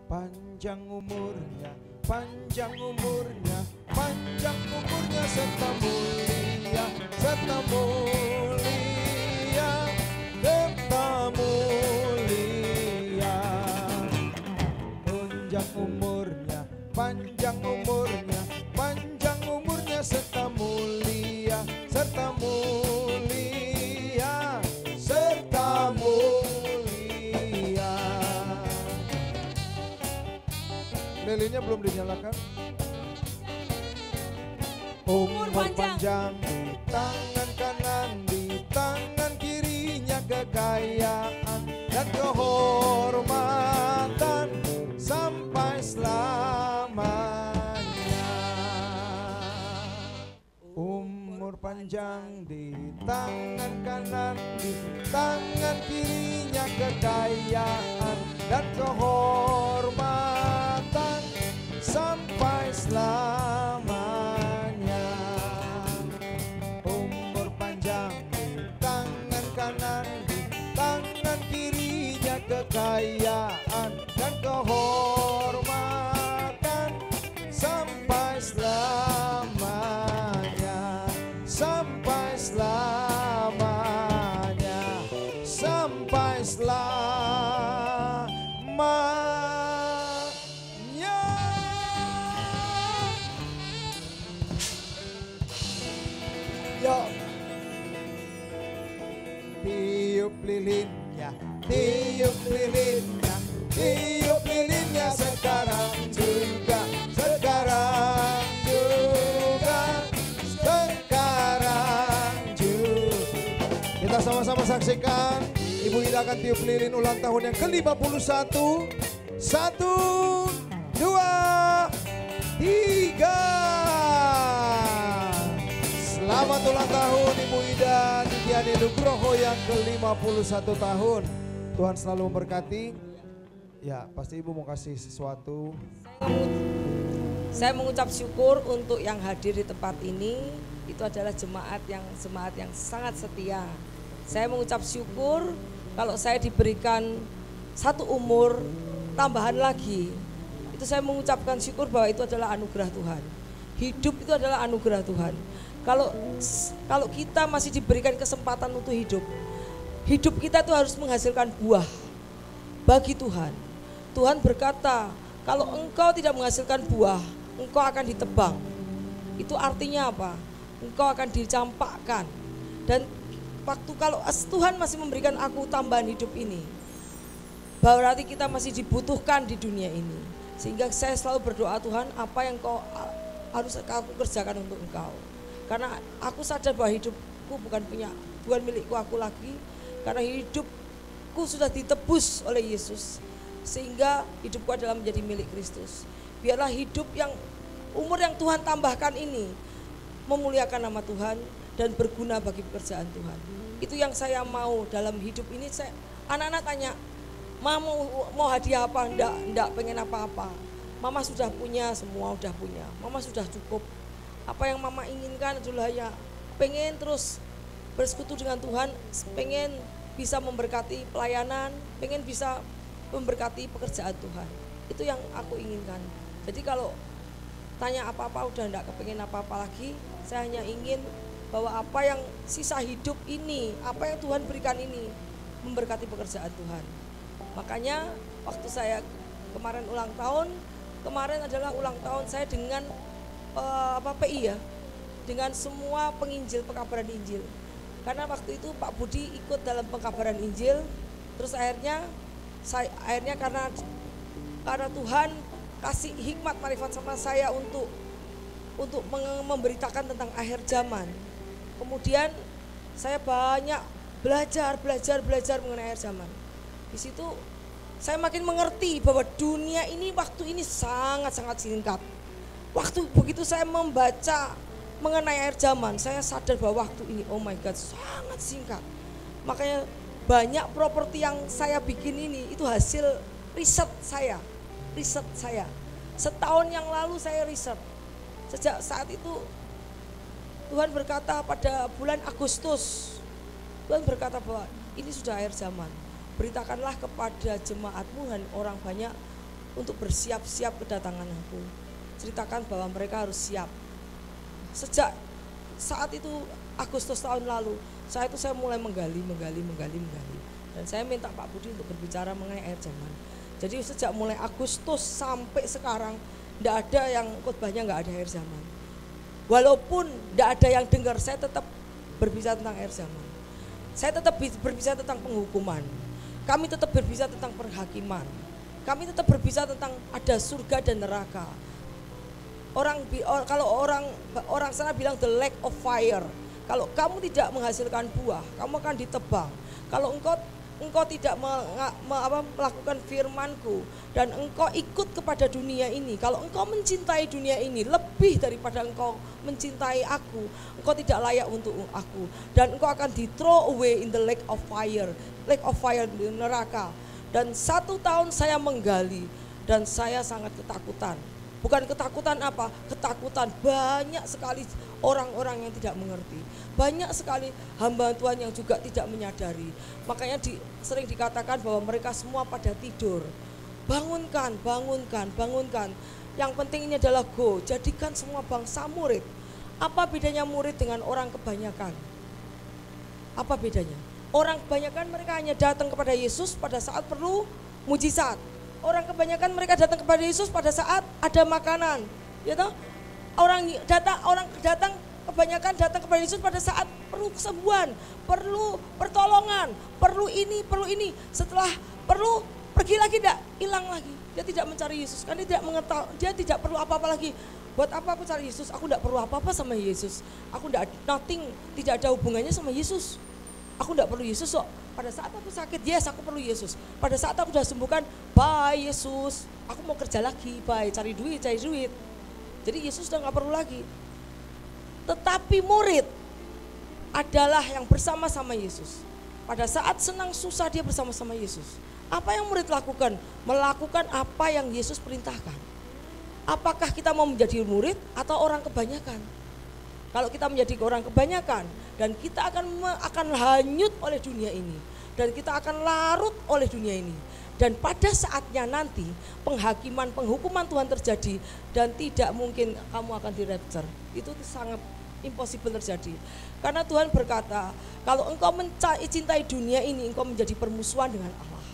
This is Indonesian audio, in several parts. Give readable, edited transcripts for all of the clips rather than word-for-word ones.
Panjang umurnya, panjang umurnya, panjang umurnya serta mulia, serta mulia, serta mulia. Panjang umurnya, panjang umurnya, panjang umurnya serta mulia, serta mulia, serta mulia. Lilinnya belum dinyalakan. Umur panjang di tangan kanan, di tangan kirinya kekayaan dan kehormatan sampai selamanya. Umur panjang di tangan kanan, di tangan kirinya kekayaan dan kehormatan sampai selamanya. Umur panjang di tangan kanan, di tangan kirinya kekayaan dan kehormatan sampai selamanya, sampai selamanya, sampai selamanya. Yo, tiup lilinnya, tiup lilinnya, tiup lilinnya sekarang juga, sekarang juga, sekarang juga. Kita sama-sama saksikan Ibu Ida akan tiup lilin ulang tahun yang ke-51. 1, 2, 3. Selamat ulang tahun Ibu Ida Nitiani Nugroho yang ke-51 tahun. Tuhan selalu memberkati. Ya, pasti Ibu mau kasih sesuatu. Saya mengucap syukur untuk yang hadir di tempat ini. Itu adalah jemaat yang sangat setia. Saya mengucap syukur kalau saya diberikan satu umur tambahan lagi. Itu saya mengucapkan syukur bahwa itu adalah anugerah Tuhan. Hidup itu adalah anugerah Tuhan. Kalau kita masih diberikan kesempatan untuk hidup, hidup kita itu harus menghasilkan buah bagi Tuhan. Tuhan berkata, kalau engkau tidak menghasilkan buah, engkau akan ditebang. Itu artinya apa? Engkau akan dicampakkan. Dan waktu kalau Tuhan masih memberikan aku tambahan hidup ini, berarti kita masih dibutuhkan di dunia ini. Sehingga saya selalu berdoa, Tuhan, apa yang kau harus aku kerjakan untuk engkau. Karena aku sadar bahwa hidupku bukan milikku aku lagi. Karena hidupku sudah ditebus oleh Yesus. Sehingga hidupku adalah menjadi milik Kristus. Biarlah hidup yang umur yang Tuhan tambahkan ini memuliakan nama Tuhan dan berguna bagi pekerjaan Tuhan. Itu yang saya mau dalam hidup ini. Anak-anak tanya, Mama mau hadiah apa? Enggak pengen apa-apa. Mama sudah punya, semua sudah punya. Mama sudah cukup. Apa yang Mama inginkan adalah ya pengen terus bersekutu dengan Tuhan, pengen bisa memberkati pelayanan, pengen bisa memberkati pekerjaan Tuhan. Itu yang aku inginkan. Jadi kalau tanya apa-apa udah enggak kepengen apa-apa lagi. Saya hanya ingin bahwa apa yang sisa hidup ini, apa yang Tuhan berikan ini memberkati pekerjaan Tuhan. Makanya waktu saya kemarin ulang tahun, kemarin adalah ulang tahun saya dengan PI ya, dengan semua penginjil, pekabaran Injil. Karena waktu itu Pak Budi ikut dalam pekabaran Injil, terus akhirnya karena Tuhan kasih hikmat marifat sama saya untuk memberitakan tentang akhir zaman. Kemudian saya banyak belajar mengenai akhir zaman. Di situ saya makin mengerti bahwa dunia ini, waktu ini sangat-sangat singkat. Waktu begitu saya membaca mengenai akhir zaman, saya sadar bahwa waktu ini, oh my God, sangat singkat. Makanya banyak properti yang saya bikin ini itu hasil riset saya. Setahun yang lalu saya riset. Sejak saat itu Tuhan berkata pada bulan Agustus, Tuhan berkata bahwa ini sudah akhir zaman. Beritakanlah kepada jemaatmu dan orang banyak untuk bersiap-siap kedatangan aku. Ceritakan bahwa mereka harus siap. Sejak saat itu Agustus tahun lalu, saya mulai menggali. Dan saya minta Pak Budi untuk berbicara mengenai air zaman. Jadi sejak mulai Agustus sampai sekarang, tidak ada yang khotbahnya nggak ada air zaman. Walaupun tidak ada yang dengar, saya tetap berbicara tentang air zaman. Saya tetap berbicara tentang penghukuman. Kami tetap berbicara tentang penghakiman. Kami tetap berbicara tentang ada surga dan neraka. Kalau orang sana bilang the lack of fire. Kalau kamu tidak menghasilkan buah, kamu akan ditebang. Kalau engkau tidak melakukan firmanku dan engkau ikut kepada dunia ini, kalau engkau mencintai dunia ini lebih daripada engkau mencintai aku, engkau tidak layak untuk aku, dan engkau akan di throw away in the lake of fire di neraka. Dan 1 tahun saya menggali dan saya sangat ketakutan. Bukan ketakutan apa? Ketakutan banyak sekali orang-orang yang tidak mengerti. Banyak sekali hamba Tuhan yang juga tidak menyadari. Makanya sering dikatakan bahwa mereka semua pada tidur. Bangunkan. Yang penting ini adalah go, jadikan semua bangsa murid. Apa bedanya murid dengan orang kebanyakan? Apa bedanya? Orang kebanyakan mereka hanya datang kepada Yesus pada saat perlu mujizat. Orang kebanyakan mereka datang kepada Yesus pada saat ada makanan, ya toh? Orang datang kebanyakan datang kepada Yesus pada saat perlu kesembuhan, perlu pertolongan, perlu ini. Setelah perlu pergi lagi enggak, hilang lagi. Dia tidak mencari Yesus, karena dia tidak mengetahui, dia tidak perlu apa-apa lagi. Buat apa aku cari Yesus? Aku tidak perlu apa-apa sama Yesus. Aku tidak ada hubungannya sama Yesus. Aku tidak perlu Yesus kok. Pada saat aku sakit, yes aku perlu Yesus. Pada saat aku sudah sembuhkan, bye Yesus. Aku mau kerja lagi, bye cari duit. Jadi Yesus sudah gak perlu lagi. Tetapi murid adalah yang bersama-sama Yesus. Pada saat senang susah dia bersama-sama Yesus. Apa yang murid lakukan? Melakukan apa yang Yesus perintahkan. Apakah kita mau menjadi murid atau orang kebanyakan? Kalau kita menjadi orang kebanyakan dan kita akan hanyut oleh dunia ini dan kita akan larut oleh dunia ini, dan pada saatnya nanti penghukuman Tuhan terjadi dan tidak mungkin kamu akan dirapture. Itu sangat impossible terjadi. Karena Tuhan berkata, kalau engkau mencintai dunia ini, engkau menjadi permusuhan dengan Allah.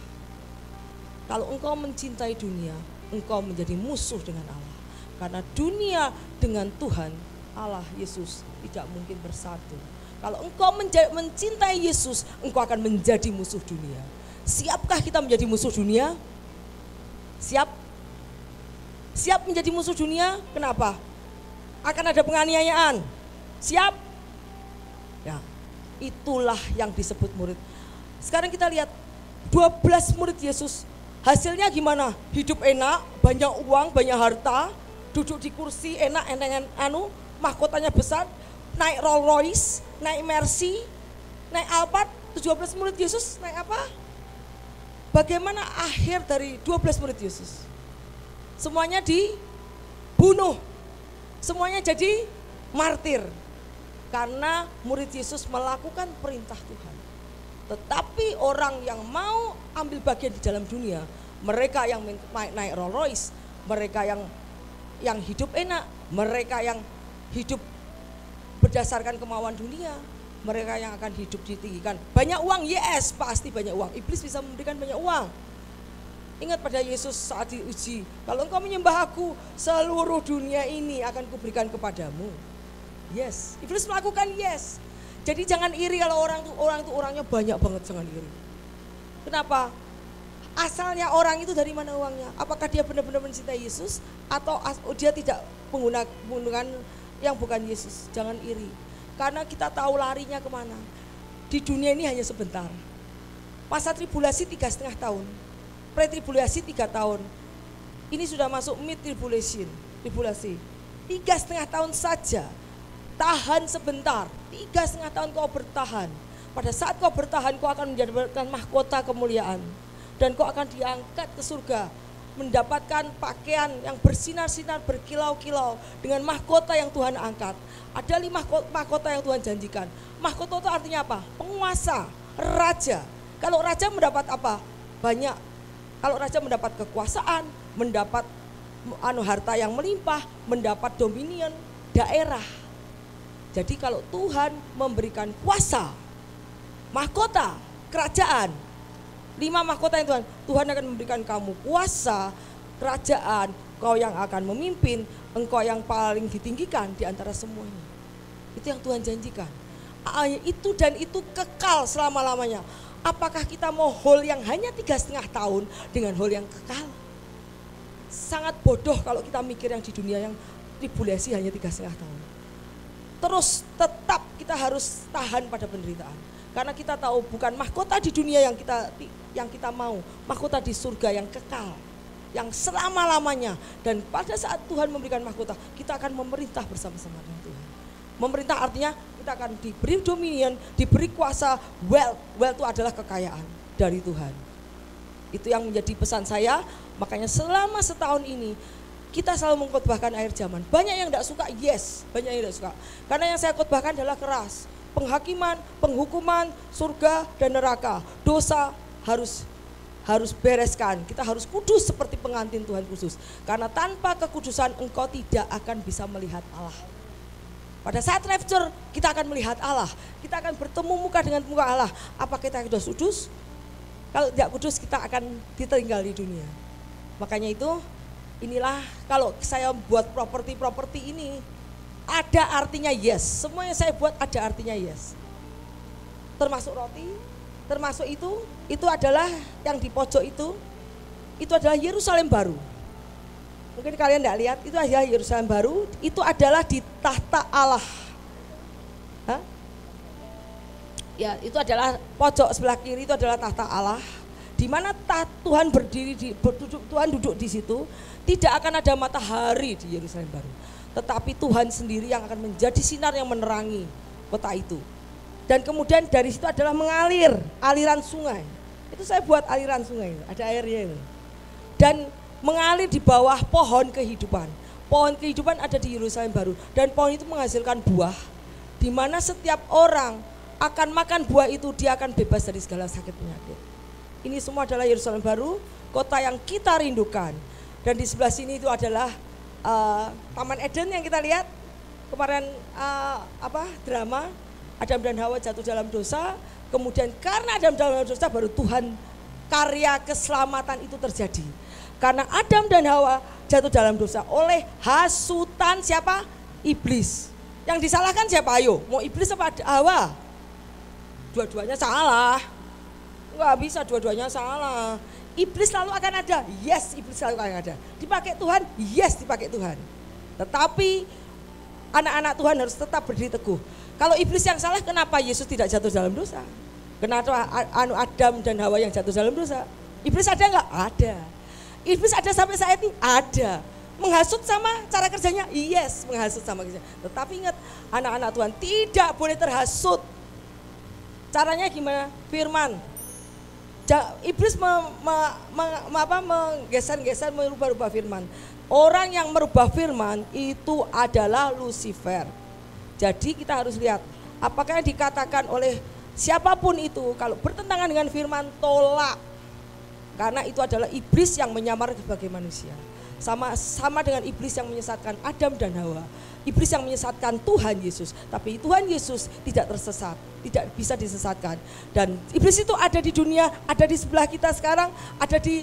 Kalau engkau mencintai dunia, engkau menjadi musuh dengan Allah. Karena dunia dengan Tuhan Allah Yesus tidak mungkin bersatu. Kalau engkau mencintai Yesus, engkau akan menjadi musuh dunia. Siapkah kita menjadi musuh dunia? Siap menjadi musuh dunia? Kenapa? Akan ada penganiayaan. Siap? Ya, itulah yang disebut murid. Sekarang kita lihat 12 murid Yesus. Hasilnya gimana? Hidup enak, banyak uang, banyak harta, duduk di kursi enak, mahkotanya besar, naik Rolls Royce, naik Mercy, naik Alphard. 12 murid Yesus naik apa? Bagaimana akhir dari 12 murid Yesus? Semuanya dibunuh, semuanya jadi martir. Karena murid Yesus melakukan perintah Tuhan. Tetapi orang yang mau ambil bagian di dalam dunia, mereka yang naik Rolls Royce, mereka yang hidup enak, mereka yang hidup berdasarkan kemauan dunia, mereka yang akan hidup ditinggikan. Banyak uang, yes, pasti banyak uang. Iblis bisa memberikan banyak uang. Ingat pada Yesus saat diuji, kalau engkau menyembah aku, seluruh dunia ini akan kuberikan kepadamu. Yes, iblis melakukan yes. Jadi jangan iri kalau orangnya banyak banget, jangan iri. Kenapa? Asalnya orang itu dari mana uangnya? Apakah dia benar-benar mencintai Yesus atau dia tidak menggunakan yang bukan Yesus? Jangan iri. Karena kita tahu larinya kemana. Di dunia ini hanya sebentar. Masa tribulasi 3,5 tahun. Pre-tribulasi 3 tahun. Ini sudah masuk mid-tribulasi. 3,5 tahun saja. Tahan sebentar. 3,5 tahun kau bertahan. Pada saat kau bertahan, kau akan mendapatkan mahkota kemuliaan. Dan kau akan diangkat ke surga. Mendapatkan pakaian yang bersinar-sinar, berkilau-kilau dengan mahkota yang Tuhan angkat. Ada 5 mahkota yang Tuhan janjikan. Mahkota itu artinya apa? Penguasa, raja. Kalau raja mendapat apa? Banyak. Kalau raja mendapat kekuasaan, mendapat harta yang melimpah, mendapat dominion daerah. Jadi kalau Tuhan memberikan kuasa, mahkota, kerajaan, 5 mahkota yang Tuhan akan memberikan kamu kuasa, kerajaan, kau yang akan memimpin, engkau yang paling ditinggikan di antara semuanya. Itu yang Tuhan janjikan. Itu dan itu kekal selama-lamanya. Apakah kita mau hol yang hanya 3,5 tahun dengan hol yang kekal? Sangat bodoh kalau kita mikir yang di dunia yang tribulasi hanya 3,5 tahun. Terus tetap kita harus tahan pada penderitaan. Karena kita tahu bukan mahkota di dunia yang kita mau, mahkota di surga yang kekal, yang selama-lamanya. Dan pada saat Tuhan memberikan mahkota, kita akan memerintah bersama-sama dengan Tuhan. Memerintah artinya kita akan diberi dominion, diberi kuasa. Wealth itu adalah kekayaan dari Tuhan. Itu yang menjadi pesan saya. Makanya selama setahun ini kita selalu mengkhotbahkan akhir zaman. Banyak yang tidak suka, yes, banyak yang tidak suka. Karena yang saya khotbahkan adalah keras. Penghakiman, penghukuman, surga dan neraka. Dosa harus bereskan. Kita harus kudus seperti pengantin Tuhan khusus. Karena tanpa kekudusan engkau tidak akan bisa melihat Allah. Pada saat rapture kita akan melihat Allah. Kita akan bertemu muka dengan muka Allah. Apa kita sudah kudus? Kalau tidak kudus kita akan ditinggal di dunia. Makanya itu inilah kalau saya buat properti ini ada artinya yes. Semua yang saya buat ada artinya yes. Termasuk roti, termasuk itu adalah yang di pojok itu adalah Yerusalem baru. Mungkin kalian tidak lihat, itu adalah Yerusalem baru, itu adalah di tahta Allah. Hah? Ya, itu adalah pojok sebelah kiri itu adalah tahta Allah. Di mana Tuhan Tuhan duduk di situ, tidak akan ada matahari di Yerusalem baru. Tetapi Tuhan sendiri yang akan menjadi sinar yang menerangi kota itu. Dan kemudian dari situ adalah mengalir, aliran sungai. Itu saya buat aliran sungai, ada airnya ini. Dan mengalir di bawah pohon kehidupan. Pohon kehidupan ada di Yerusalem baru. Dan pohon itu menghasilkan buah. Di mana setiap orang akan makan buah itu, dia akan bebas dari segala sakit penyakit. Ini semua adalah Yerusalem baru, kota yang kita rindukan. Dan di sebelah sini itu adalah Taman Eden yang kita lihat kemarin drama Adam dan Hawa jatuh dalam dosa. Kemudian karena Adam dalam dosa baru Tuhan karya keselamatan itu terjadi. Karena Adam dan Hawa jatuh dalam dosa oleh hasutan siapa? Iblis. Yang disalahkan siapa? Ayo, mau iblis apa Hawa? Dua-duanya salah. Enggak bisa dua-duanya salah. Iblis selalu akan ada. Yes, iblis selalu akan ada. Dipakai Tuhan? Yes, dipakai Tuhan. Tetapi anak-anak Tuhan harus tetap berdiri teguh. Kalau iblis yang salah, kenapa Yesus tidak jatuh dalam dosa? Kenapa Adam dan Hawa yang jatuh dalam dosa? Iblis ada enggak? Ada. Iblis ada sampai saat ini? Ada. Menghasut sama cara kerjanya? Yes, menghasut sama kerjanya. Tetapi ingat, anak-anak Tuhan tidak boleh terhasut. Caranya gimana? Firman. Iblis menggeser-geser, merubah-rubah firman. Orang yang merubah firman itu adalah Lucifer. Jadi kita harus lihat, apakah yang dikatakan oleh siapapun itu, kalau bertentangan dengan firman, tolak. Karena itu adalah iblis yang menyamar sebagai manusia. Sama dengan iblis yang menyesatkan Adam dan Hawa. Iblis yang menyesatkan Tuhan Yesus. Tapi Tuhan Yesus tidak tersesat, tidak bisa disesatkan. Dan iblis itu ada di dunia, ada di sebelah kita sekarang, ada di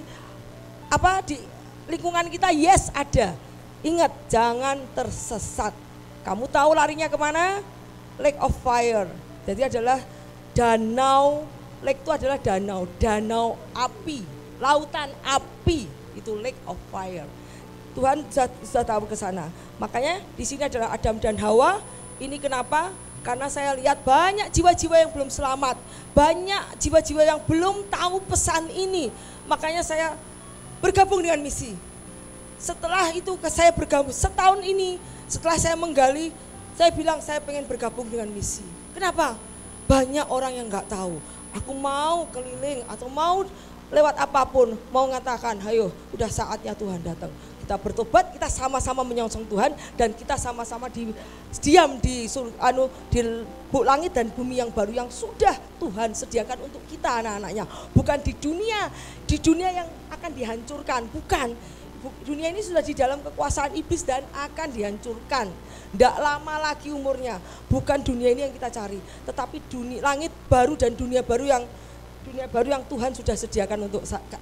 lingkungan kita, yes ada. Ingat, jangan tersesat. Kamu tahu larinya kemana? Lake of Fire. Jadi adalah danau, lake itu adalah danau api, lautan api, itu Lake of Fire. Tuhan sudah tahu ke sana. Makanya di sini adalah Adam dan Hawa. Ini kenapa? Karena saya lihat banyak jiwa-jiwa yang belum selamat, banyak jiwa-jiwa yang belum tahu pesan ini. Makanya saya bergabung dengan misi. Setelah itu saya bergabung setahun ini, setelah saya menggali, saya bilang saya pengen bergabung dengan misi. Kenapa? Banyak orang yang nggak tahu. Aku mau keliling atau mau lewat apapun, mau mengatakan, ayo udah saatnya Tuhan datang. Kita bertobat, kita sama-sama menyongsong Tuhan, dan kita sama-sama diam di langit dan bumi yang baru yang sudah Tuhan sediakan untuk kita anak-anaknya. Bukan di dunia yang akan dihancurkan, bukan. dunia ini sudah di dalam kekuasaan iblis dan akan dihancurkan. Tidak lama lagi umurnya. Bukan dunia ini yang kita cari, tetapi langit baru dan dunia baru yang Tuhan sudah sediakan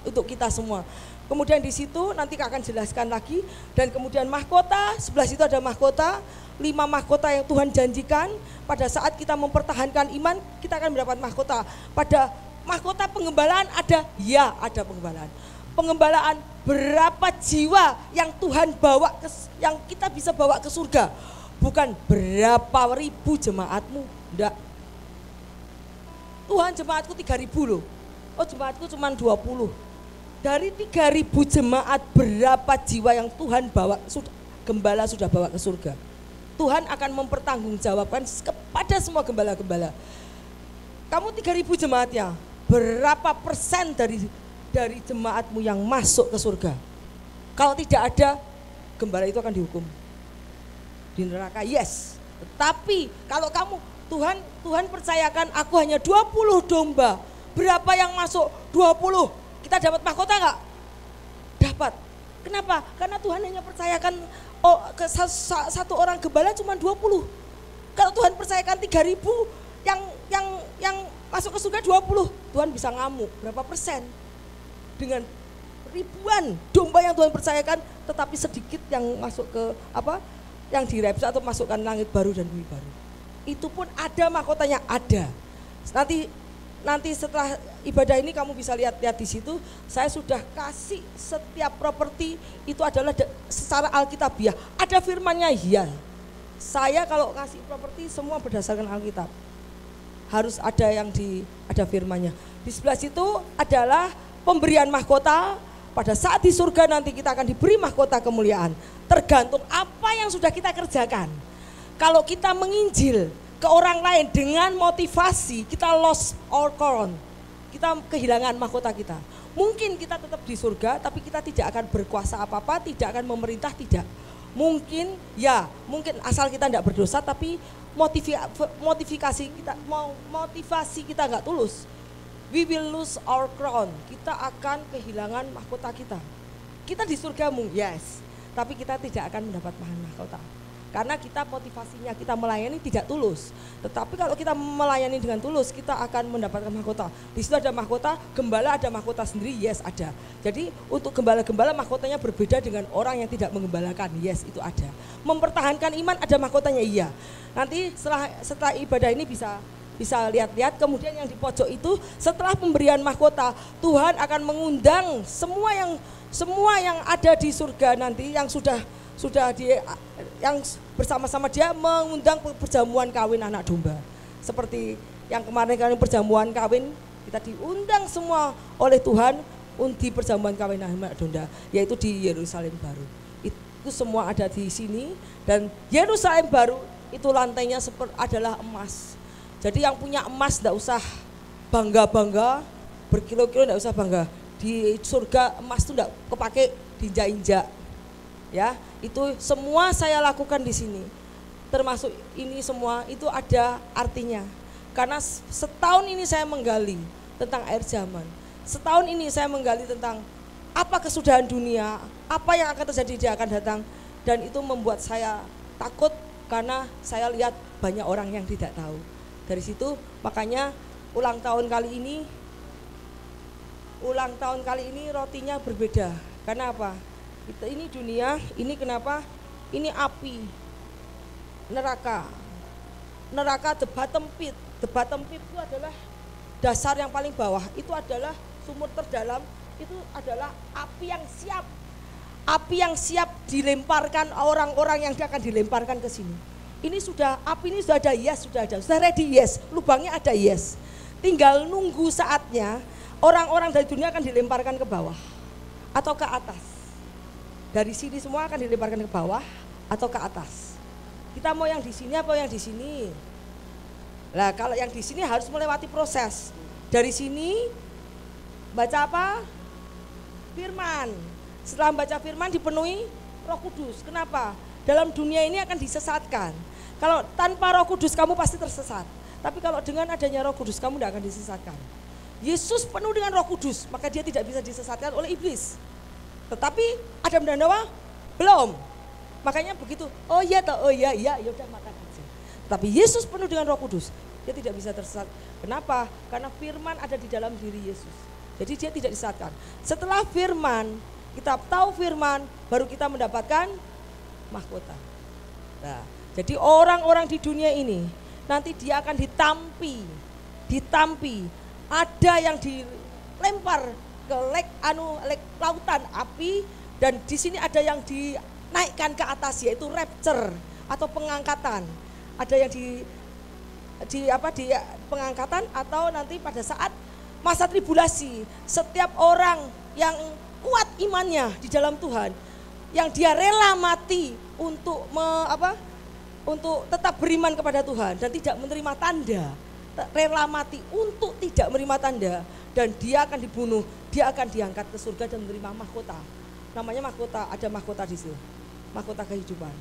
untuk kita semua. Kemudian di situ nanti akan jelaskan lagi, dan kemudian mahkota, sebelah situ ada mahkota, 5 mahkota yang Tuhan janjikan. Pada saat kita mempertahankan iman, kita akan mendapat mahkota. Pada mahkota penggembalaan ada penggembalaan. Penggembalaan berapa jiwa yang Tuhan bawa yang kita bisa bawa ke surga. Bukan berapa ribu jemaatmu, enggak. Tuhan jemaatku 3.000 loh. Oh jemaatku cuma 20. Dari 3.000 jemaat berapa jiwa yang Tuhan bawa, gembala sudah bawa ke surga. Tuhan akan mempertanggungjawabkan kepada semua gembala-gembala. Kamu 3.000 jemaatnya, berapa persen dari jemaatmu yang masuk ke surga? Kalau tidak ada, gembala itu akan dihukum di neraka, yes. Tetapi kalau kamu, Tuhan percayakan aku hanya 20 domba, berapa yang masuk? 20. Kita dapat mahkota enggak? Dapat. Kenapa? Karena Tuhan hanya percayakan ke satu orang gembala cuma 20. Kalau Tuhan percayakan 3.000 yang masuk ke surga 20, Tuhan bisa ngamuk berapa persen? Dengan ribuan domba yang Tuhan percayakan, tetapi sedikit yang masuk ke yang direpsa atau masukkan langit baru dan bumi baru. Itu pun ada mahkotanya, ada. Nanti setelah ibadah ini kamu bisa lihat di situ, saya sudah kasih setiap properti itu adalah secara alkitabiah. Ada firmannya, iya. Saya kalau kasih properti semua berdasarkan Alkitab. Harus ada ada firmannya. Di sebelah situ adalah pemberian mahkota. Pada saat di surga nanti kita akan diberi mahkota kemuliaan. Tergantung apa yang sudah kita kerjakan. Kalau kita menginjil ke orang lain dengan motivasi, kita lost our crown. Kita kehilangan mahkota kita. Mungkin kita tetap di surga, tapi kita tidak akan berkuasa apa-apa, tidak akan memerintah, tidak. Mungkin asal kita tidak berdosa, tapi motivasi kita nggak tulus. We will lose our crown. Kita akan kehilangan mahkota kita. Kita di surga yes, tapi kita tidak akan mendapat mahkota. Karena kita motivasinya kita melayani tidak tulus. Tetapi kalau kita melayani dengan tulus, kita akan mendapatkan mahkota. Di situ ada mahkota, gembala ada mahkota sendiri, yes ada. Jadi untuk gembala-gembala mahkotanya berbeda dengan orang yang tidak menggembalakan, yes itu ada. Mempertahankan iman ada mahkotanya, iya. Nanti setelah ibadah ini bisa lihat-lihat. Kemudian yang di pojok itu setelah pemberian mahkota, Tuhan akan mengundang semua yang ada di surga nanti yang sudah yang bersama-sama dia mengundang perjamuan kawin anak domba. Seperti yang kemarin perjamuan kawin, kita diundang semua oleh Tuhan untuk perjamuan kawin anak domba, yaitu di Yerusalem baru. Itu semua ada di sini, dan Yerusalem baru itu lantainya adalah emas. Jadi yang punya emas tidak usah bangga-bangga, berkilo-kilo tidak usah bangga. Di surga emas itu tidak kepake diinjak-injak. Ya, itu semua saya lakukan di sini. Termasuk ini semua itu ada artinya. Karena setahun ini saya menggali tentang akhir zaman. Setahun ini saya menggali tentang apa kesudahan dunia, apa yang akan terjadi di akan datang, dan itu membuat saya takut karena saya lihat banyak orang yang tidak tahu. Dari situ makanya ulang tahun kali ini rotinya berbeda. Karena apa? Ini dunia, ini kenapa? Ini api, neraka, the bottom pit. The bottom pit itu adalah dasar yang paling bawah, itu adalah sumur terdalam, itu adalah api yang siap dilemparkan orang-orang yang akan dilemparkan ke sini. Api ini sudah ada, yes, sudah ready, yes, lubangnya ada, yes. Tinggal nunggu saatnya orang-orang dari dunia akan dilemparkan ke bawah atau ke atas. Dari sini semua akan dilemparkan ke bawah atau ke atas. Kita mau yang di sini apa yang di sini? Nah, kalau yang di sini harus melewati proses. Dari sini baca apa? Firman. Setelah baca firman dipenuhi Roh Kudus. Kenapa? Dalam dunia ini akan disesatkan. Kalau tanpa Roh Kudus kamu pasti tersesat. Tapi kalau dengan adanya Roh Kudus kamu tidak akan disesatkan. Yesus penuh dengan Roh Kudus, maka dia tidak bisa disesatkan oleh iblis. Tetapi Adam dan Hawa belum. Makanya begitu, oh iya udah makan aja. Tapi Yesus penuh dengan Roh Kudus, dia tidak bisa tersesat. Kenapa? Karena firman ada di dalam diri Yesus. Jadi dia tidak disesatkan. Setelah firman, kita tahu firman, baru kita mendapatkan mahkota. Nah, jadi orang-orang di dunia ini nanti dia akan ditampi. Ada yang dilempar ke lautan api, dan di sini ada yang dinaikkan ke atas, yaitu rapture atau pengangkatan. Ada yang di pengangkatan, atau nanti pada saat masa tribulasi, setiap orang yang kuat imannya di dalam Tuhan, yang dia rela mati untuk untuk tetap beriman kepada Tuhan dan tidak menerima tanda, rela mati untuk tidak menerima tanda, dan dia akan dibunuh, dia akan diangkat ke surga dan menerima mahkota. Namanya mahkota, ada mahkota di situ, mahkota kehidupan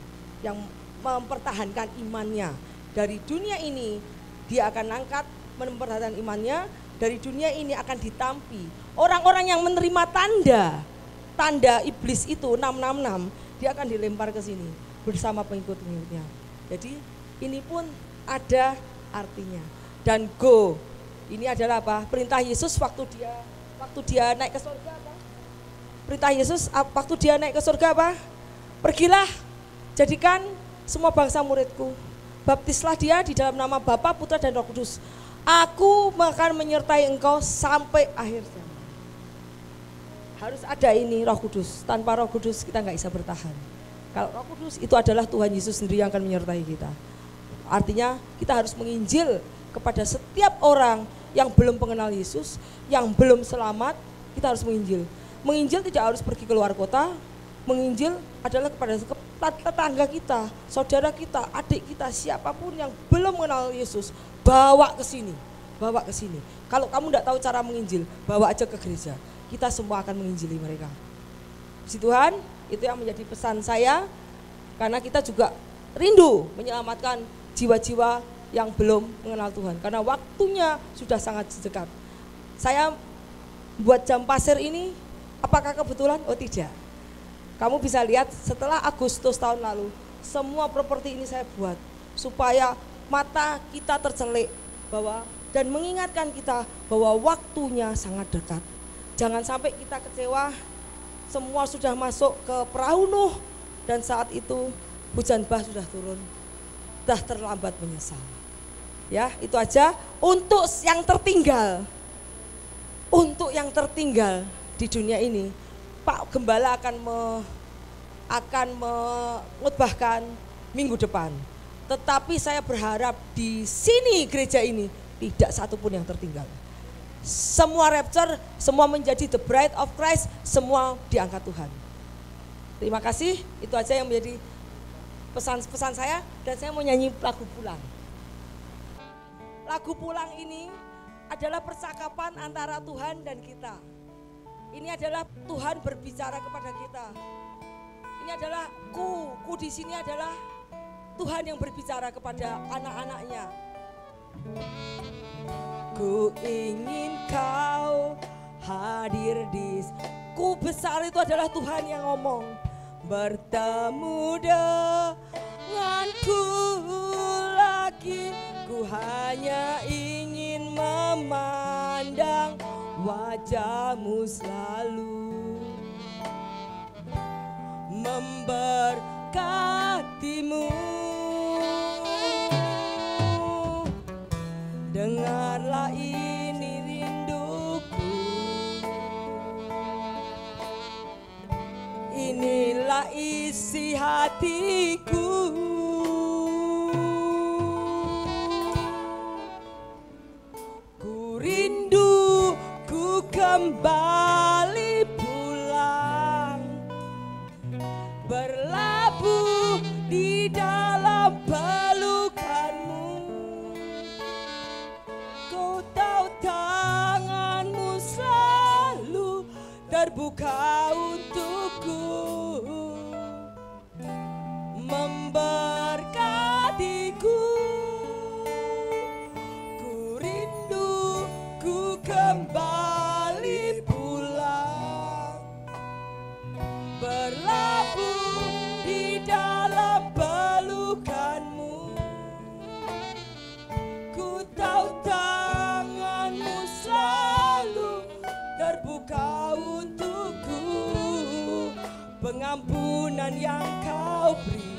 yang mempertahankan imannya dari dunia ini. Dia akan angkat, mempertahankan imannya dari dunia ini, akan ditampi. Orang-orang yang menerima tanda iblis itu 666, dia akan dilempar ke sini bersama pengikut-pengikutnya. Jadi ini pun ada artinya. Dan go, ini adalah apa? Perintah Yesus waktu dia naik ke surga apa? Perintah Yesus waktu dia naik ke surga apa? Pergilah, jadikan semua bangsa muridku. Baptislah dia di dalam nama Bapa, Putra dan Roh Kudus. Aku akan menyertai engkau sampai akhir zaman. Harus ada ini Roh Kudus. Tanpa Roh Kudus kita nggak bisa bertahan. Kalau Roh Kudus itu adalah Tuhan Yesus sendiri yang akan menyertai kita. Artinya kita harus menginjil kepada setiap orang yang belum mengenal Yesus, yang belum selamat. Kita harus menginjil. Menginjil tidak harus pergi ke luar kota. Menginjil adalah kepada tetangga kita, saudara kita, adik kita, siapapun yang belum mengenal Yesus, bawa ke sini. Kalau kamu tidak tahu cara menginjil, bawa aja ke gereja. Kita semua akan menginjili mereka. Puji Tuhan, itu yang menjadi pesan saya, karena kita juga rindu menyelamatkan jiwa-jiwa yang belum mengenal Tuhan, karena waktunya sudah sangat dekat. Saya buat jam pasir ini, apakah kebetulan? Oh tidak. Kamu bisa lihat setelah Agustus tahun lalu, semua properti ini saya buat supaya mata kita tercelik bahwa dan mengingatkan kita bahwa waktunya sangat dekat. Jangan sampai kita kecewa, semua sudah masuk ke perahu Nuh dan saat itu hujan bah sudah turun, sudah terlambat menyesal. Ya, itu aja untuk yang tertinggal. Untuk yang tertinggal di dunia ini, Pak Gembala akan mengutbahkan minggu depan. Tetapi saya berharap di sini gereja ini tidak satupun yang tertinggal. Semua rapture, semua menjadi the bride of Christ, semua diangkat Tuhan. Terima kasih, itu aja yang menjadi pesan-pesan saya, dan saya mau nyanyi lagu pulang. Lagu pulang ini adalah percakapan antara Tuhan dan kita. Ini adalah Tuhan berbicara kepada kita. Ini adalah ku di sini adalah Tuhan yang berbicara kepada anak-anaknya. Ku ingin kau hadir ku besar, itu adalah Tuhan yang ngomong. Bertemu denganku lagi, ku hanya ingin memandang wajahmu selalu, memberkatimu. Dengarlah ini rinduku, inilah isi hatiku. Ku rindu, ku kembali pulang, berlabuh di dalam pelukanmu. Kau tahu tanganmu selalu terbuka untukku, memberkatiku. Ku rindu, ku kembali pulang, pengampunan yang kau beri,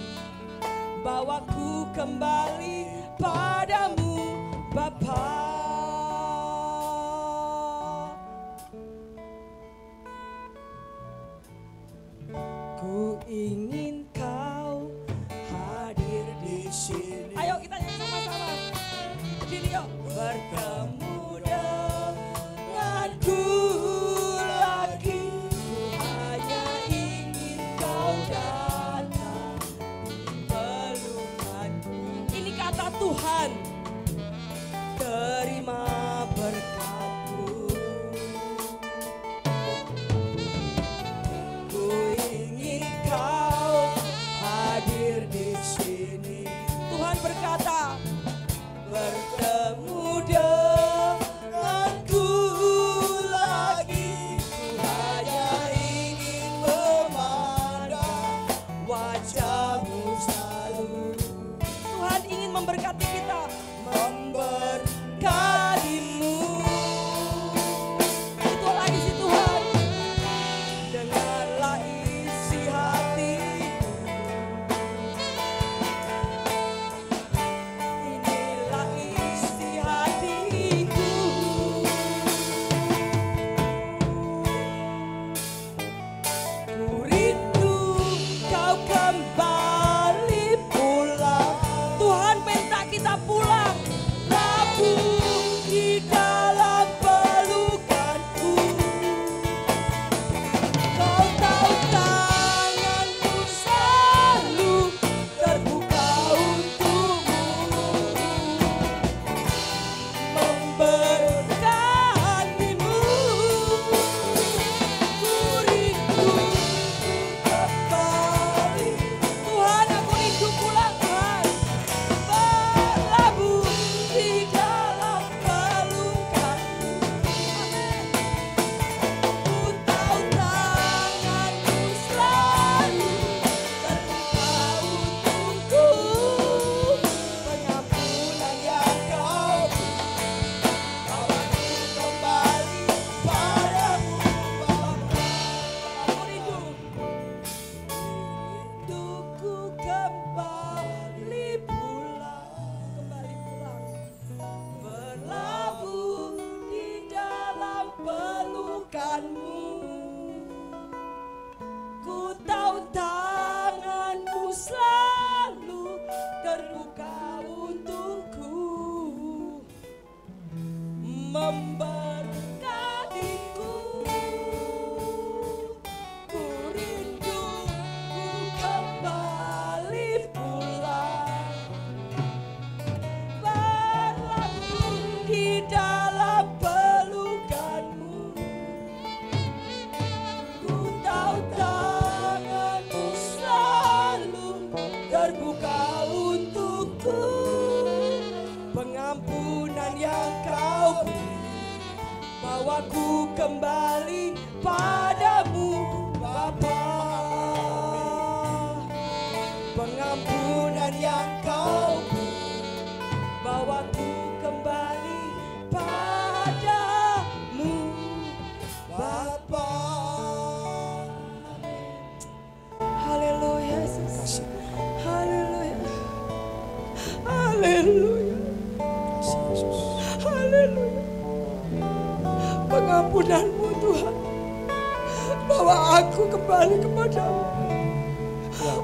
bawaku kembali padamu Bapa. Ku ingin kau hadir di sini. Ayo kita nyanyi sama-sama. Berdiri yuk. Bertemu denganku lagi, ku hanya ingin kau datang pelukanku. Ini kata Tuhan. Terima berkatku. Ku ingin kau hadir di sini. Tuhan berkata, bertemu denganku lagi, ku hanya ingin memandang wajahmu selalu. Tuhan ingin memberkati kita, memberkatimu. Itu lagi si Tuhan. Dengarlah isi hatiku, inilah isi hatiku. Ku rindu kau kembali pulang. Tuhan minta kita pulang. Rabu di dalam pelukanku. Kau tahu tanganku selalu terbuka untukmu, memberkatimu. Ku rindu kembali. Tuhan, aku rindu pulang, Tuhan. Berlabuh di dalam pelukanmu. Amin. Ku tahu tanganmu selalu terbuka untukku. Pengampunan yang kau beri, bawaku kembali padamu Bapa. Aku rindu, rinduku kembali pulang, berlabuh di dalam pelukanmu. Ku tahu tanganmu selalu terbuka untukku, memberkatiku. Ku rindu ku kembali pulang, berlabuh di dalam pelukanmu. Ku tahu tanganmu selalu terbuka untukku. Pengampunan yang kau beri, bawaku kembali padamu Bapa. Pengampunan yang kau beri, bawaku kembali padamu Bapa. Haleluya Yesus. Haleluya. Haleluya. Haleluya. Pengampunanmu Tuhan, bawa aku kembali kepadamu.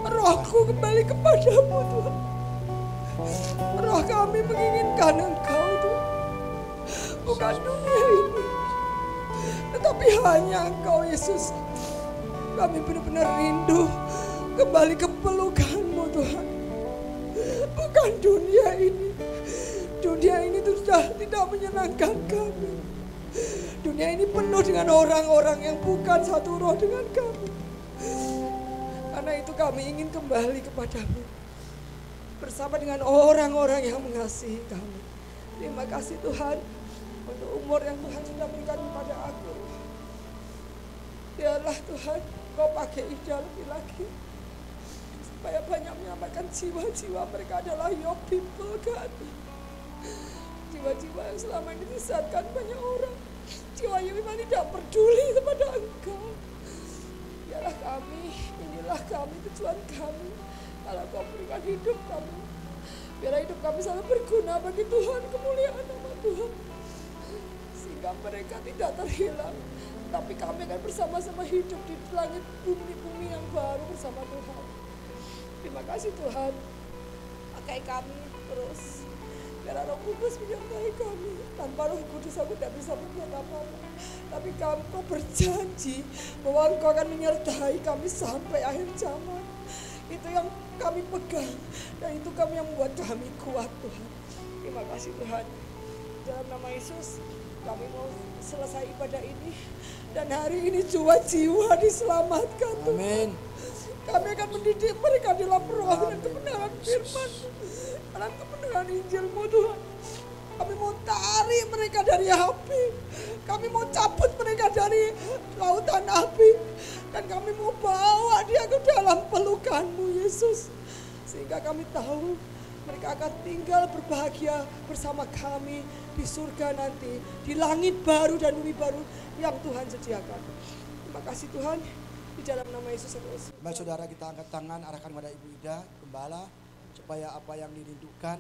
Rohku kembali kepadamu Tuhan. Roh kami menginginkan Engkau Tuhan, bukan dunia ini, tetapi hanya Engkau Yesus. Kami benar-benar rindu kembali ke pelukan-Mu Tuhan, bukan dunia ini. Dunia ini sudah tidak menyenangkan kami. Dunia ini penuh dengan orang-orang yang bukan satu roh dengan kami. Karena itu kami ingin kembali kepadamu bersama dengan orang-orang yang mengasihi kami. Terima kasih Tuhan untuk umur yang Tuhan sudah berikan kepada aku. Biarlah Tuhan Kau pakai Ida lebih lagi, supaya banyak menyampaikan jiwa-jiwa mereka adalah your people God. Jiwa-jiwa yang selama ini disesatkan banyak orang, jiwa yang memang tidak peduli kepada Engkau. Biarlah kami, inilah inilah kami, tujuan kami. Kalau Kau berikan hidup kami, biar hidup kami selalu berguna bagi Tuhan, kemuliaan nama Tuhan. Sehingga mereka tidak terhilang, tapi kami akan bersama-sama hidup di langit bumi yang baru bersama Tuhan. Terima kasih Tuhan, pakai kami terus. Biar Roh Kudus menyertai kami. Tanpa Roh Kudus aku tidak bisa berbuat apa-apa. Tapi Kau berjanji bahwa Engkau akan menyertai kami sampai akhir zaman. Itu yang kami pegang, dan itu kami yang membuat kami kuat Tuhan. Terima kasih Tuhan. Dalam nama Yesus kami mau selesai ibadah ini, dan hari ini jiwa-jiwa diselamatkan Tuhan. Amin. Kami akan mendidik mereka dalam roh dan kebenaran firman, dalam kebenaran Injil-Mu Tuhan. Kami mau tarik mereka dari api, kami mau cabut mereka dari lautan api, dan kami mau bawa dia ke dalam pelukan-Mu Yesus. Sehingga kami tahu mereka akan tinggal berbahagia bersama kami di surga nanti, di langit baru dan bumi baru yang Tuhan sediakan. Terima kasih Tuhan, di dalam nama Yesus. Baik saudara, kita angkat tangan, arahkan kepada Ibu Ida, Gembala, supaya apa yang dirindukan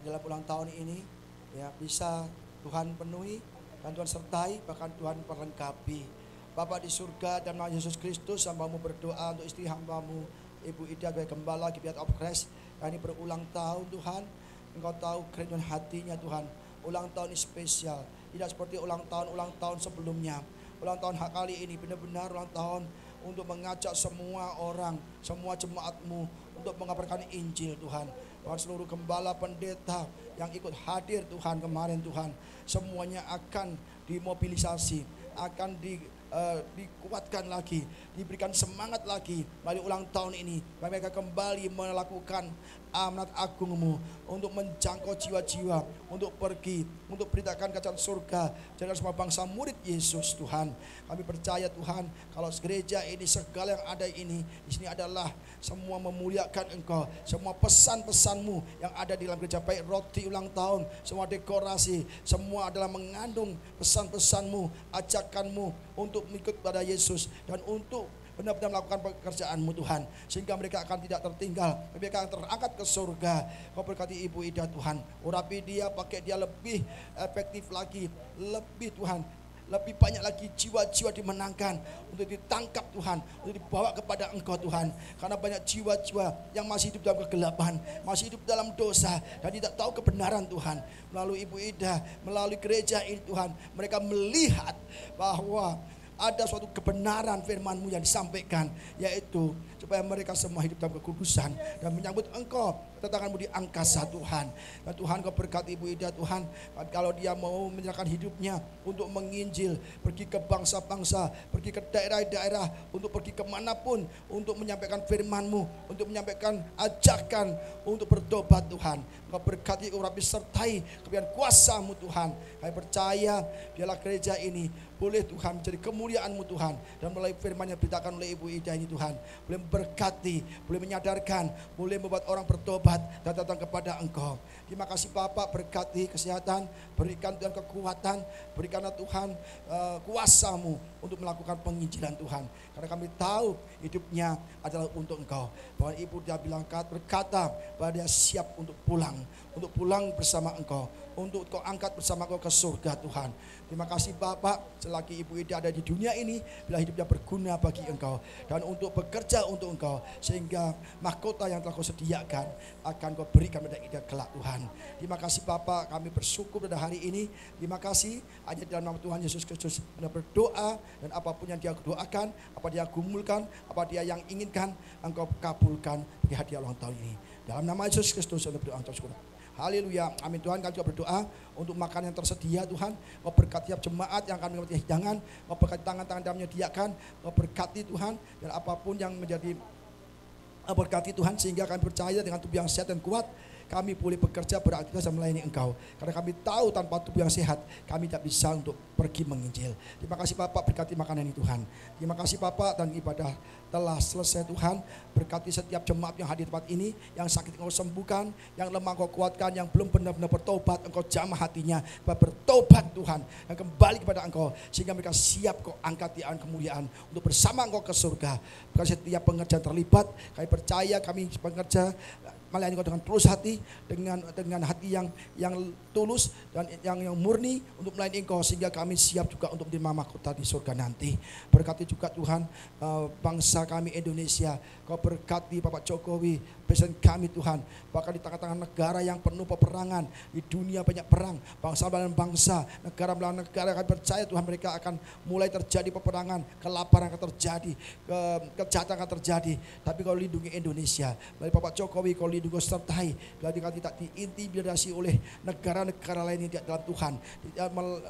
dalam ulang tahun ini ya bisa Tuhan penuhi dan Tuhan sertai, bahkan Tuhan perlengkapi. Bapa di surga, dalam nama Yesus Kristus, hamba-Mu berdoa untuk istri hamba-Mu Ibu Ida Gembala Gibeat of Christ. Ini berulang tahun Tuhan, Engkau tahu kerinduan hatinya Tuhan. Ulang tahun ini spesial, tidak seperti ulang tahun sebelumnya. Ulang tahun kali ini benar-benar ulang tahun untuk mengajak semua orang, semua jemaat-Mu untuk mengabarkan Injil Tuhan. Tuhan, seluruh gembala pendeta yang ikut hadir Tuhan kemarin Tuhan, semuanya akan dimobilisasi, akan dikuatkan lagi, diberikan semangat lagi melalui ulang tahun ini. Mereka kembali melakukan amanat agung-Mu untuk menjangkau jiwa-jiwa, untuk pergi, untuk beritakan kerajaan surga dengan semua bangsa murid Yesus Tuhan. Kami percaya Tuhan, kalau gereja ini, segala yang ada ini, di sini adalah semua memuliakan Engkau. Semua pesan-pesan-Mu yang ada di dalam gereja, baik roti ulang tahun, semua dekorasi, semua adalah mengandung pesan-pesan-Mu, ajakan-Mu untuk mengikut pada Yesus dan untuk benar-benar melakukan pekerjaan-Mu Tuhan, sehingga mereka akan tidak tertinggal, mereka akan terangkat ke surga. Kau berkati Ibu Ida Tuhan, urapi dia, pakai dia lebih efektif lagi, lebih Tuhan, lebih banyak lagi jiwa-jiwa dimenangkan, untuk ditangkap Tuhan, untuk dibawa kepada Engkau Tuhan. Karena banyak jiwa-jiwa yang masih hidup dalam kegelapan, masih hidup dalam dosa, dan tidak tahu kebenaran Tuhan. Melalui Ibu Ida, melalui gereja ini Tuhan, mereka melihat bahwa ada suatu kebenaran firman-Mu yang disampaikan, yaitu supaya mereka semua hidup dalam kekudusan dan menyambut Engkau, kedatangan-Mu di angkasa Tuhan. Dan Tuhan, Kau berkati Ibu Ida Tuhan, kalau dia mau menyerahkan hidupnya untuk menginjil, pergi ke bangsa-bangsa, pergi ke daerah-daerah, untuk pergi kemanapun, untuk menyampaikan firman-Mu, untuk menyampaikan ajakan, untuk bertobat Tuhan. Kau berkati, urapi, sertai kemuliaan kuasa-Mu Tuhan. Kami percaya biarlah gereja ini boleh Tuhan menjadi kemuliaan-Mu Tuhan, dan melalui firman yang diberitakan oleh Ibu Ida ini Tuhan, boleh memberkati, boleh menyadarkan, boleh membuat orang bertobat dan datang kepada Engkau. Terima kasih Bapak, berkati kesehatan, berikan Tuhan kekuatan, berikanlah Tuhan kuasa-Mu untuk melakukan penginjilan Tuhan. Karena kami tahu hidupnya adalah untuk Engkau. Bahwa Ibu dia bilang, berkata bahwa dia siap untuk pulang bersama Engkau, untuk Kau angkat bersama Kau ke surga Tuhan. Terima kasih Bapak, selagi Ibu Ida ada di dunia ini, bila hidupnya berguna bagi Engkau dan untuk bekerja untuk Engkau, sehingga mahkota yang telah Kau sediakan akan Kau berikan pada Ida kelak Tuhan. Terima kasih Bapak, kami bersyukur pada hari ini. Terima kasih, hanya dalam nama Tuhan Yesus Kristus Anda berdoa, dan apapun yang dia doakan, apa dia gumulkan, apa dia yang inginkan, Engkau kabulkan bagi hadiah ulang tahun ini. Dalam nama Yesus Kristus Anda berdoa, syukur. Haleluya, amin. Tuhan, kami juga berdoa untuk makan yang tersedia Tuhan. Kau berkati tiap jemaat yang akan mengikuti hidangan, Kau berkati tangan-tangan yang menyediakan, Kau berkati Tuhan, dan apapun yang menjadi berkati Tuhan, sehingga kami percaya dengan tubuh yang sehat dan kuat, kami boleh bekerja, beraktivitas dan melayani Engkau. Karena kami tahu tanpa tubuh yang sehat kami tidak bisa untuk pergi menginjil. Terima kasih Bapak, berkati makanan ini Tuhan. Terima kasih Bapak, dan ibadah telah selesai Tuhan. Berkati setiap jemaat yang hadir di tempat ini, yang sakit Engkau sembuhkan, yang lemah Engkau kuatkan, yang belum benar-benar bertobat Engkau jamah hatinya, bertobat Tuhan, dan kembali kepada Engkau, sehingga mereka siap Kau angkat di kemuliaan untuk bersama Engkau ke surga. Berkati setiap pengerja terlibat, kami percaya kami pengerja melayani Engkau dengan tulus hati, dengan hati yang tulus dan yang murni untuk melayani Engkau, sehingga kami siap juga untuk menerima mahkota di surga nanti. Berkati juga Tuhan bangsa kami Indonesia, Kau berkati Bapak Jokowi, presiden kami Tuhan, bahkan di tengah-tengah negara yang penuh peperangan, di dunia banyak perang, bangsa melawan bangsa, negara melawan negara, kami percaya Tuhan mereka akan mulai terjadi peperangan, kelaparan akan terjadi, kejahatan akan terjadi, tapi Kau lindungi Indonesia, melalui Bapak Jokowi Kau lindungi sertai, biar tidak diintimidasi oleh negara-negara lain yang tidak dalam Tuhan,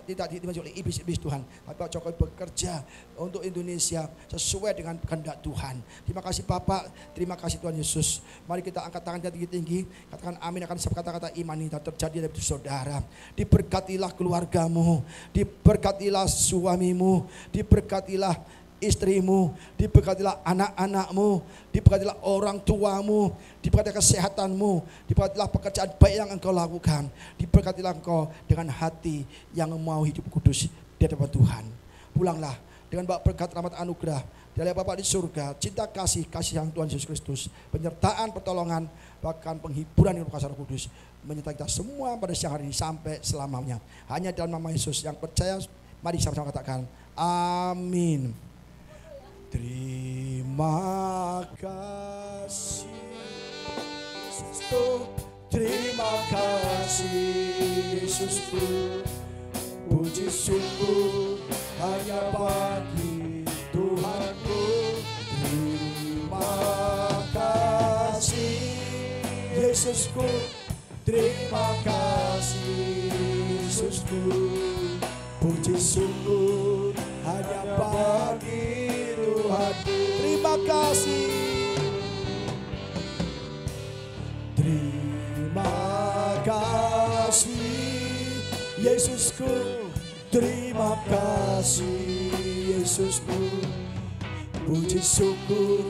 tidak diintimidasi oleh iblis-iblis Tuhan. Tapi Pak Jokowi bekerja untuk Indonesia sesuai dengan kehendak Tuhan. Terima kasih Bapak, terima kasih Tuhan Yesus. Mari kita angkat tangan kita tinggi-tinggi, katakan amin akan setiap kata-kata iman ini terjadi dari saudara. Diberkatilah keluargamu, diberkatilah suamimu, diberkatilah istrimu, diberkatilah anak-anakmu, diberkatilah orang tuamu, diberkatilah kesehatanmu, diberkatilah pekerjaan baik yang engkau lakukan, diberkatilah engkau dengan hati yang mau hidup kudus di hadapan Tuhan. Pulanglah dengan berkat rahmat anugerah dari Bapa di surga, cinta kasih yang Tuhan Yesus Kristus, penyertaan pertolongan, bahkan penghiburan yang Roh Kudus menyertai kita semua pada siang hari ini sampai selamanya. Hanya dalam nama Yesus yang percaya, mari sama-sama katakan amin. Terima kasih Yesusku, terima kasih Yesusku, puji syukur hanya bagi Tuhanku. Terima kasih Yesusku, terima kasih Yesusku, puji syukur hanya bagi Tuhan. Terima kasih, terima kasih Yesusku, terima kasih Yesusku, puji syukur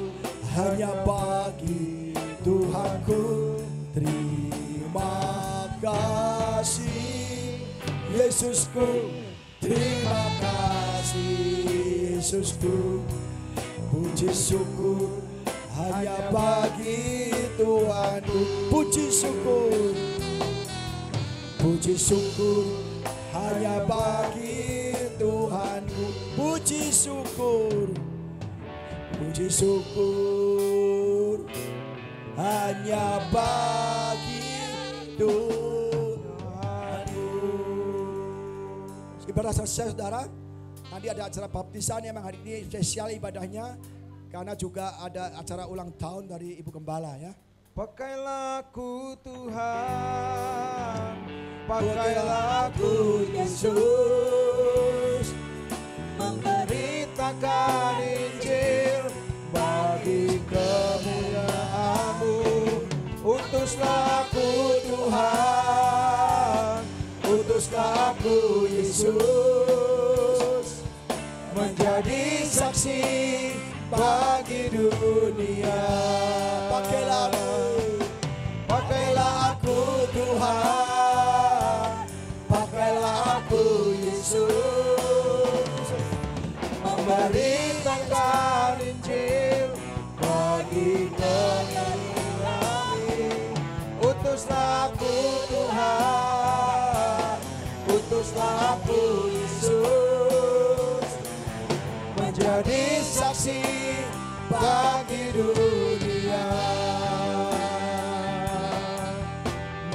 hanya bagi Tuhanku. Terima kasih Yesusku, terima kasih Yesusku, puji syukur hanya bagi Tuhanku. Puji syukur hanya bagi Tuhanku. Puji syukur hanya bagi Tuhanku. Ibadah selesai saudara. Nanti ada acara baptisan yang hari ini spesial ibadahnya, karena juga ada acara ulang tahun dari Ibu Gembala ya. Pakailah aku Tuhan, pakailah aku Yesus, memberitakan Injil bagi kemuliaan-Mu. Utuslah aku Tuhan, utuslah aku Yesus, menjadi saksi bagi dunia. Pakailah aku Tuhan, pakailah aku Yesus, memberitakan Injil bagi kami. Utuslah aku Tuhan, utuslah aku Yesus, menjadi saksi bagi dunia,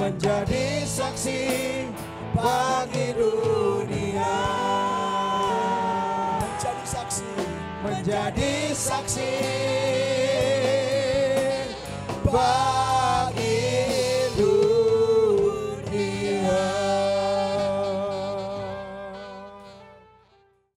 menjadi saksi bagi dunia, menjadi saksi bagi